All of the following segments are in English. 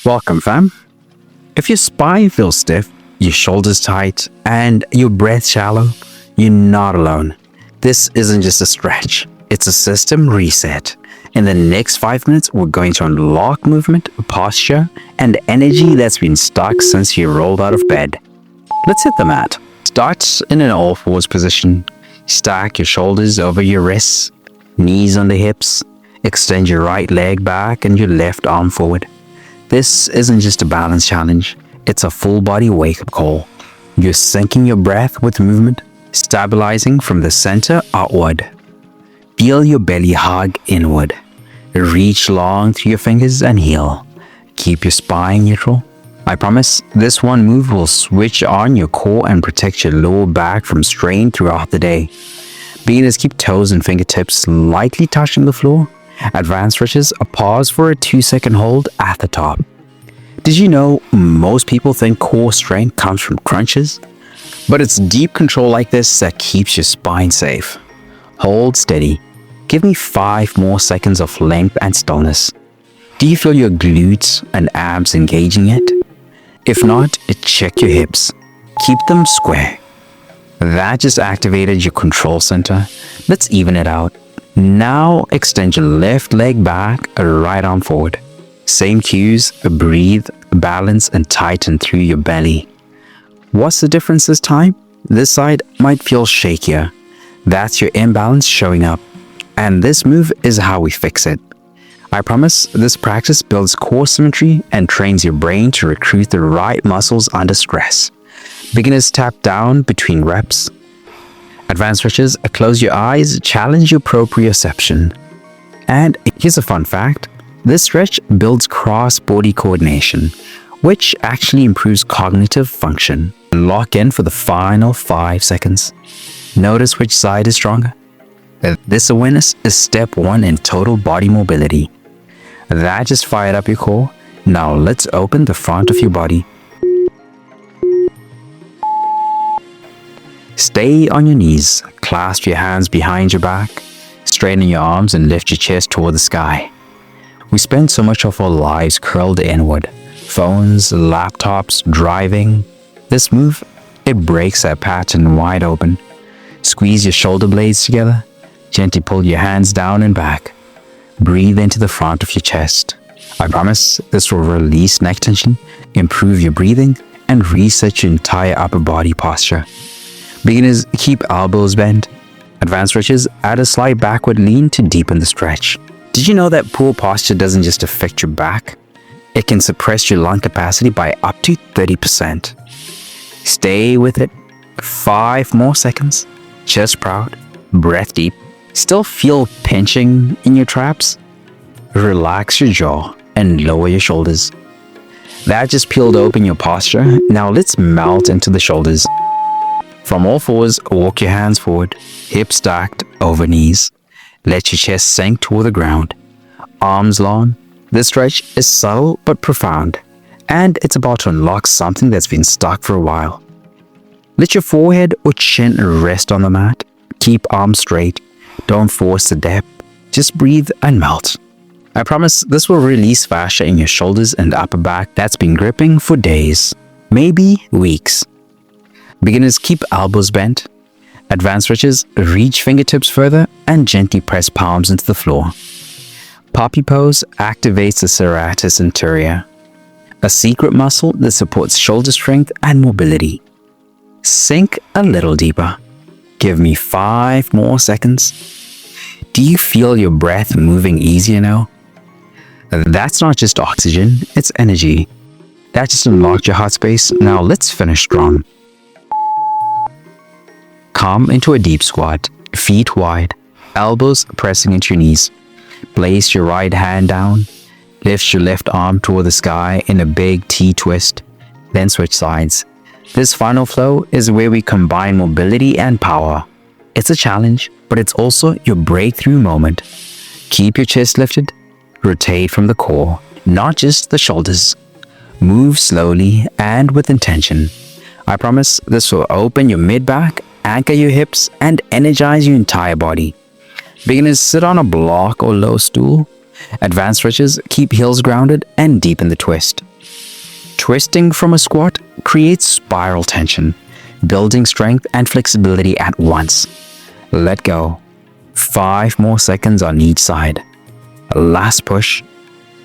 Welcome, fam. If your spine feels stiff, your shoulders tight, and your breath shallow, you're not alone. This isn't just a stretch, it's a system reset. In the next 5 minutes, we're going to unlock movement, posture, and energy that's been stuck since you rolled out of bed. Let's hit the mat. Start in an all fours position. Stack your shoulders over your wrists, knees on the hips. Extend your right leg back and your left arm forward. This isn't just a balance challenge, it's a full body wake-up call. You're syncing your breath with movement, stabilizing from the center outward. Feel your belly hug inward. Reach long through your fingers and heel. Keep your spine neutral. I promise this one move will switch on your core and protect your lower back from strain throughout the day. Beginners keep toes and fingertips lightly touching the floor. Advanced stretches, a pause for a 2-second hold at the top. Did you know most people think core strength comes from crunches? But it's deep control like this that keeps your spine safe. Hold steady. Give me 5 more seconds of length and stillness. Do you feel your glutes and abs engaging yet? If not, check your hips. Keep them square. That just activated your control center. Let's even it out. Now extend your left leg back, right arm forward. Same cues, breathe, balance, and tighten through your belly. What's the difference this time? This side might feel shakier. That's your imbalance showing up. And this move is how we fix it. I promise this practice builds core symmetry and trains your brain to recruit the right muscles under stress. Beginners tap down between reps. Advanced stretches, close your eyes, challenge your proprioception. And here's a fun fact. This stretch builds cross-body coordination, which actually improves cognitive function. Lock in for the final 5 seconds. Notice which side is stronger. This awareness is step 1 in total body mobility. That just fired up your core. Now let's open the front of your body. Stay on your knees, clasp your hands behind your back, straighten your arms and lift your chest toward the sky. We spend so much of our lives curled inward. Phones, laptops, driving. This move, it breaks that pattern wide open. Squeeze your shoulder blades together. Gently pull your hands down and back. Breathe into the front of your chest. I promise this will release neck tension, improve your breathing, and reset your entire upper body posture. Beginners keep elbows bent. Advanced stretches add a slight backward lean to deepen the stretch. Did you know that poor posture doesn't just affect your back? It can suppress your lung capacity by up to 30%. Stay with it. 5 more seconds. Chest proud. Breath deep. Still feel pinching in your traps? Relax your jaw and lower your shoulders. That just peeled open your posture. Now let's melt into the shoulders. From all fours, walk your hands forward, hips stacked over knees. Let your chest sink toward the ground. Arms long. This stretch is subtle but profound, and it's about to unlock something that's been stuck for a while. Let your forehead or chin rest on the mat. Keep arms straight. Don't force the depth. Just breathe and melt. I promise this will release fascia in your shoulders and upper back that's been gripping for days, maybe weeks. Beginners keep elbows bent. Advanced stretches, reach fingertips further and gently press palms into the floor. Poppy pose activates the serratus anterior, a secret muscle that supports shoulder strength and mobility. Sink a little deeper. Give me 5 more seconds. Do you feel your breath moving easier now? That's not just oxygen, it's energy. That just unlocked your heart space. Now let's finish strong. Come into a deep squat, feet wide, elbows pressing into your knees. Place your right hand down. Lift your left arm toward the sky in a big T twist. Then switch sides. This final flow is where we combine mobility and power. It's a challenge, but it's also your breakthrough moment. Keep your chest lifted. Rotate from the core, not just the shoulders. Move slowly and with intention. I promise this will open your mid-back, anchor your hips, and energize your entire body. Beginners sit on a block or low stool. Advanced stretches keep heels grounded and deepen the twist. Twisting from a squat creates spiral tension, building strength and flexibility at once. Let go. 5 more seconds on each side. Last push.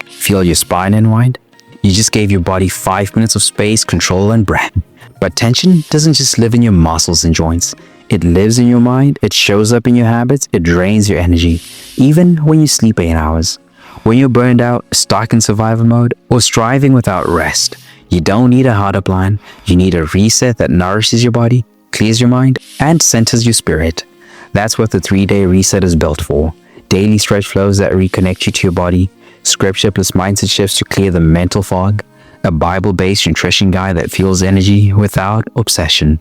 Feel your spine unwind. You just gave your body 5 minutes of space, control, and breath. But tension doesn't just live in your muscles and joints. It lives in your mind, it shows up in your habits, it drains your energy, even when you sleep 8 hours. When you're burned out, stuck in survival mode, or striving without rest, you don't need a harder plan. You need a reset that nourishes your body, clears your mind, and centers your spirit. That's what the 3-day reset is built for. Daily stretch flows that reconnect you to your body, scripture plus mindset shifts to clear the mental fog, a Bible-based nutrition guide that fuels energy without obsession.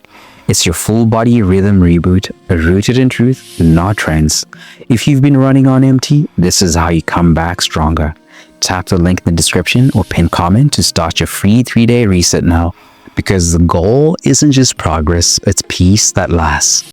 It's your full body rhythm reboot, rooted in truth, not trends. If you've been running on empty, this is how you come back stronger. Tap the link in the description or pin comment to start your free 3-day reset now. Because the goal isn't just progress, it's peace that lasts.